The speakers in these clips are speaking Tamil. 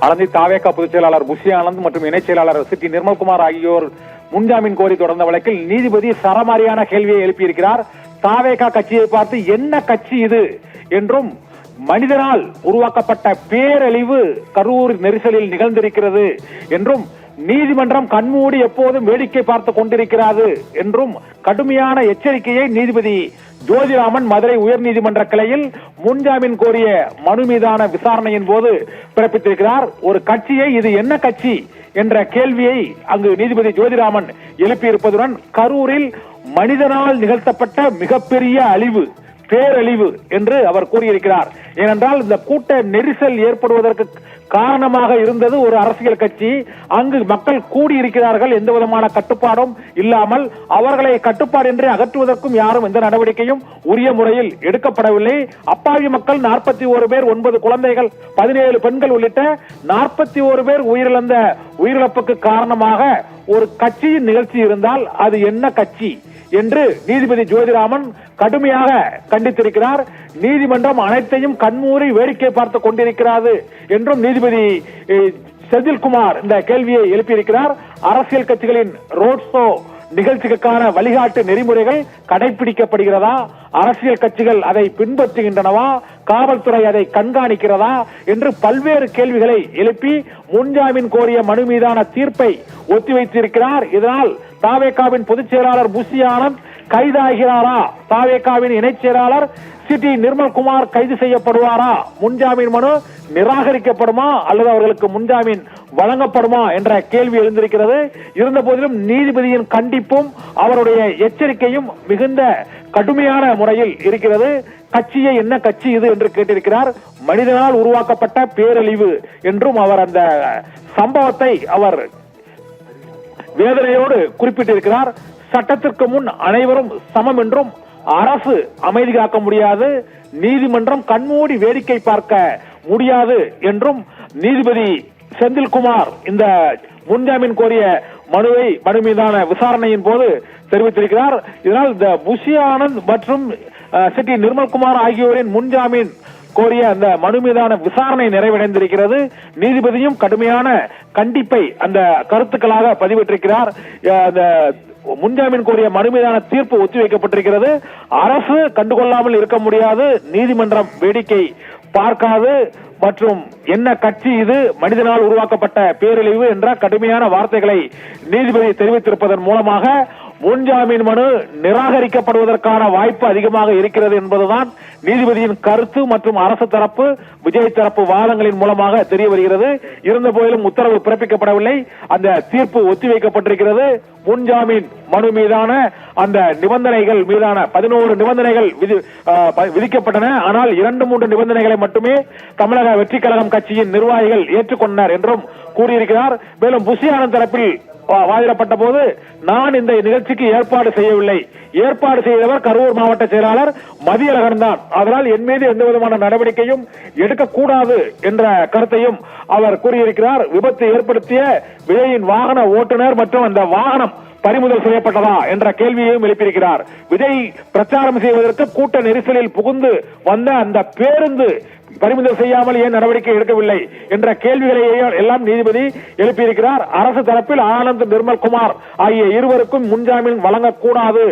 அலந்தி தாவேகா பொதுச் செயலாளர் புஷி ஆனந்த் மற்றும் இணைச் செயலாளர் சிட்டி நிர்மல்குமார் ஆகியோர் முன்ஜாமீன் கோரி தொடர்ந்த வழக்கில் நீதிபதி சரமாரியான கேள்வியை எழுப்பியிருக்கிறார். தாவேகா கட்சியை பார்த்து என்ன கட்சி இது என்றும், மனிதனால் உருவாக்கப்பட்ட பேரழிவு கரூர் நெரிசலில் நிகழ்ந்திருக்கிறது என்றும், நீதிமன்றம் கண்மூடி எப்போதும் வேடிக்கை பார்த்து கொண்டிருக்கிறது என்றும் கடுமையான எச்சரிக்கையை நீதிபதி ஜோதிராமன் மதுரை உயர்நீதிமன்ற கிளையில் முன்ஜாமீன் கோரிய மனு மீதான விசாரணையின் போது பிறப்பித்திருக்கிறார். ஒரு கட்சியை இது என்ன கட்சி என்ற கேள்வியை அங்கு நீதிபதி ஜோதிராமன் எழுப்பியிருப்பதுடன், கரூரில் மனிதனால் நிகழ்த்தப்பட்ட மிகப்பெரிய அழிவு, பேரழிவு என்று அவர் கூறியிருக்கிறார். ஏனென்றால் இந்த கூட்ட நெரிசல் ஏற்படுவதற்கு காரணமாக இருந்தது ஒரு அரசியல் கட்சி. அங்கு மக்கள் கூடியிருக்கிறார்கள், எந்த விதமான கட்டுப்பாடும் இல்லாமல். அவர்களை கட்டுப்பாடின்றி அகற்றுவதற்கும் யாரும் எந்த நடவடிக்கையும் உரிய முறையில் எடுக்கப்படவில்லை. அப்பாவி மக்கள் 41 பேர், 9 குழந்தைகள், 17 பெண்கள் உள்ளிட்ட 41 பேர் உயிரிழந்த உயிரிழப்புக்கு காரணமாக ஒரு கட்சியின் நிகழ்ச்சி இருந்தால் அது என்ன கட்சி என்று நீதிபதி ஜோதிராமன் கடுமையாக கண்டித்திருக்கிறார். நீதிமன்றம் அனைத்தையும் கண்மூடி வேடிக்கை பார்த்து கொண்டிருக்கிறது என்றும் நீதிபதி செந்தில்குமார் இந்த கேள்வியை எழுப்பியிருக்கிறார். அரசியல் கட்சிகளின் ரோட் ஷோ நிகழ்ச்சிக்கான வழிகாட்டு நெறிமுறைகள் கடைபிடிக்கப்படுகிறதா? அரசியல் கட்சிகள் அதை பின்பற்றுகின்றனவா? காவல்துறை அதை கண்காணிக்கிறதா என்று பல்வேறு கேள்விகளை எழுப்பி முன்ஜாமீன் கோரிய மனு மீதான தீர்ப்பை ஒத்திவைத்திருக்கிறார். இதனால் தாவேகாவின் பொதுச் செயலாளர் புஷி ஆனந்த் கைதாகிறாரா? தாவேகாவின் இணைச் செயலாளர் சிட்டி நிர்மல்குமார் கைது செய்யப்படுவாரா? முன்ஜாமீன் மனு நிராகரிக்கப்படுமா அல்லது அவர்களுக்கு முன்ஜாமீன் வழங்கப்படுமா என்ற கேள்வி எழுந்திருக்கிறது. இருந்த போதிலும் நீதிபதியின் கண்டிப்பும் அவருடைய எச்சரிக்கையும் மிகுந்த கடுமையான முறையில் இருக்கிறது. கட்சியை என்ன கட்சி இது என்று கேட்டிருக்கிறார். மனிதனால் உருவாக்கப்பட்ட பேரழிவு என்றும் அவர் அந்த சம்பவத்தை அவர் வேதனையோடு குறிப்பிட்டிருக்கிறார். சட்டத்திற்கு முன் அனைவரும் சமம் என்றும், அரசு அமைதி காக்க முடியாது, நீதிமன்றம் கண்மூடி வேடிக்கை பார்க்க முடியாது என்றும் நீதிபதி செந்தில்குமார் இந்த முன்ஜாமீன் கோரிய மனு மீதான விசாரணையின் போது தெரிவித்திருக்கிறார். இதனால் இந்த புஷி ஆனந்த் மற்றும் சிட்டி நிர்மல்குமார் ஆகியோரின் முன்ஜாமீன் கோரிய அந்த மனு மீதான விசாரணை நிறைவடைந்திருக்கிறது. நீதிபதியும் கடுமையான கண்டிப்பை அந்த கருத்துக்களாக பதிவிட்டிருக்கிறார். முன்ஜாமீன் கோரிய மனு மீதான தீர்ப்பு ஒத்திவைக்கப்பட்டிருக்கிறது. அரசு கண்டுகொள்ளாமல் இருக்க முடியாது, நீதிமன்றம் வேடிக்கை பார்க்காது மற்றும் என்ன கட்சி இது, மனிதனால் உருவாக்கப்பட்ட பேரழிவு என்ற கடுமையான வார்த்தைகளை நீதிபதி தெரிவித்திருப்பதன் மூலமாக முன்ஜாமீன் மனு நிராகரிக்கப்படுவதற்கான வாய்ப்பு அதிகமாக இருக்கிறது என்பதுதான் நீதிபதியின் கருத்து மற்றும் அரசு தரப்பு, விஜய் தரப்பு வாதங்களின் மூலமாக தெரிய வருகிறது. இருந்த போதிலும் உத்தரவு பிறப்பிக்கப்படவில்லை, அந்த தீர்ப்பு ஒத்திவைக்கப்பட்டிருக்கிறது. முன்ஜாமீன் மனு மீதான அந்த நிபந்தனைகள் மீதான 11 நிபந்தனைகள் விதிக்கப்பட்டன. ஆனால் 2-3 நிபந்தனைகளை மட்டுமே தமிழக வெற்றி கழகம் கட்சியின் நிர்வாகிகள் ஏற்றுக்கொண்டனர் என்றும் கூறியிருக்கிறார். மேலும் புஷி ஆனந்த் தரப்பில் வாதிடப்பட்ட போது, நான் இந்த நிகழ்ச்சிக்கு ஏற்பாடு செய்யவில்லை, ஏற்பாடு செய்தவர் கரூர் மாவட்ட செயலாளர் மதியழகன் தான், அதனால் என் மீது எந்த விதமான நடவடிக்கையும் எடுக்கக்கூடாது என்ற கருத்தையும் அவர் கூறியிருக்கிறார். விபத்து ஏற்படுத்திய விஜயின் வாகன ஓட்டுநர் மற்றும் அந்த வாகனம் பறிமுதல் செய்யப்பட்டதா என்ற கேள்வியையும் எழுப்பியிருக்கிறார். விஜய் பிரச்சாரம் செய்வதற்கு கூட்ட நெரிசலில் புகுந்து வந்த அந்த பேருந்து பறிமுதல் செய்யாமல் ஏன் நடவடிக்கை எடுக்கவில்லை என்ற கேள்விகளை எல்லாம் நீதிபதி எழுப்பியிருக்கிறார். அரசு தரப்பில் ஆனந்த் நிர்மல்குமார் ஆகிய இருவருக்கும் முன்ஜாமீன் வழங்கக்கூடாது,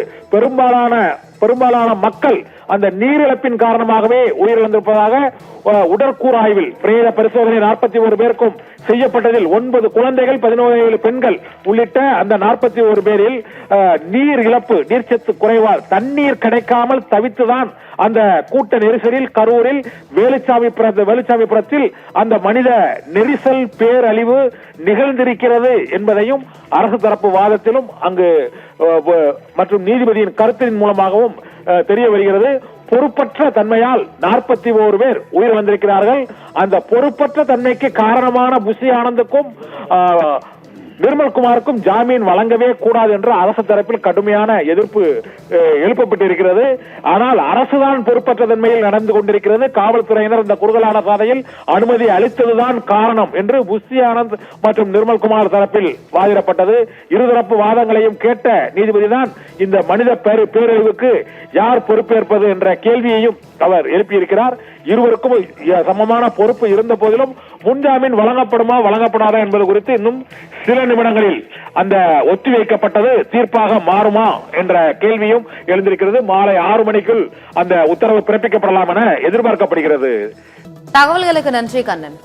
பெரும்பாலான மக்கள் அந்த நீரிழப்பின் காரணமாகவே உயிரிழந்திருப்பதாக உடற்கூறாய்வில் பிரேத பரிசோதனை 41 பேருக்கும் செய்யப்பட்டதில் 9 குழந்தைகள், 17 பெண்கள் உள்ளிட்ட அந்த 41 பேரில் நீர் இழப்பு, நீர்ச்சத்து குறைவால் தண்ணீர் கிடைக்காமல் தவித்துதான் அந்த கூட்ட நெரிசலில் கரூரில் வேலுச்சாமிபுரத்தில் அந்த மனித நெரிசல் பேரழிவு நிகழ்ந்திருக்கிறது என்பதையும் அரசு தரப்பு வாதத்திலும் அங்கு மற்றும் நீதிபதியின் கருத்தின் மூலமாகவும் தெரிய வருகிறது. பொறுப்பற்ற தன்மையால் 41 பேர் உயிரிழந்திருக்கிறார்கள். அந்த பொறுப்பற்ற தன்மைக்கு காரணமான புஷி ஆனந்துக்கும் நிர்மல்குமாருக்கும் ஜாமீன் வழங்கவே கூடாது என்று அரசு தரப்பில் கடுமையான எதிர்ப்பு எழுப்பப்பட்டிருக்கிறது. ஆனால் அரசுதான் பொறுப்பற்ற தன்மையில் நடந்து கொண்டிருக்கிறது, காவல்துறையினர் இந்த குறுகலான பாதையில் அனுமதி அளித்ததுதான் காரணம் என்று புஷி ஆனந்த் மற்றும் நிர்மல்குமார் தரப்பில் வாதிடப்பட்டது. இருதரப்பு வாதங்களையும் கேட்ட நீதிபதி தான் இந்த மனித பேரழிவுக்கு யார் பொறுப்பேற்பது என்ற கேள்வியையும் அவர் எழுப்பியிருக்கிறார். இருவருக்கும் சமமான பொறுப்பு இருந்த போதிலும் முன்ஜாமீன் வழங்கப்படுமா வழங்கப்படாதா என்பது குறித்து இன்னும் சில நிமிடங்களில் அந்த ஒத்திவைக்கப்பட்டது தீர்ப்பாக மாறுமா என்ற கேள்வியும் எழுந்திருக்கிறது. மாலை 6 மணிக்குள் அந்த உத்தரவு பிறப்பிக்கப்படலாம் என எதிர்பார்க்கப்படுகிறது. தகவல்களுக்கு நன்றி கண்ணன்.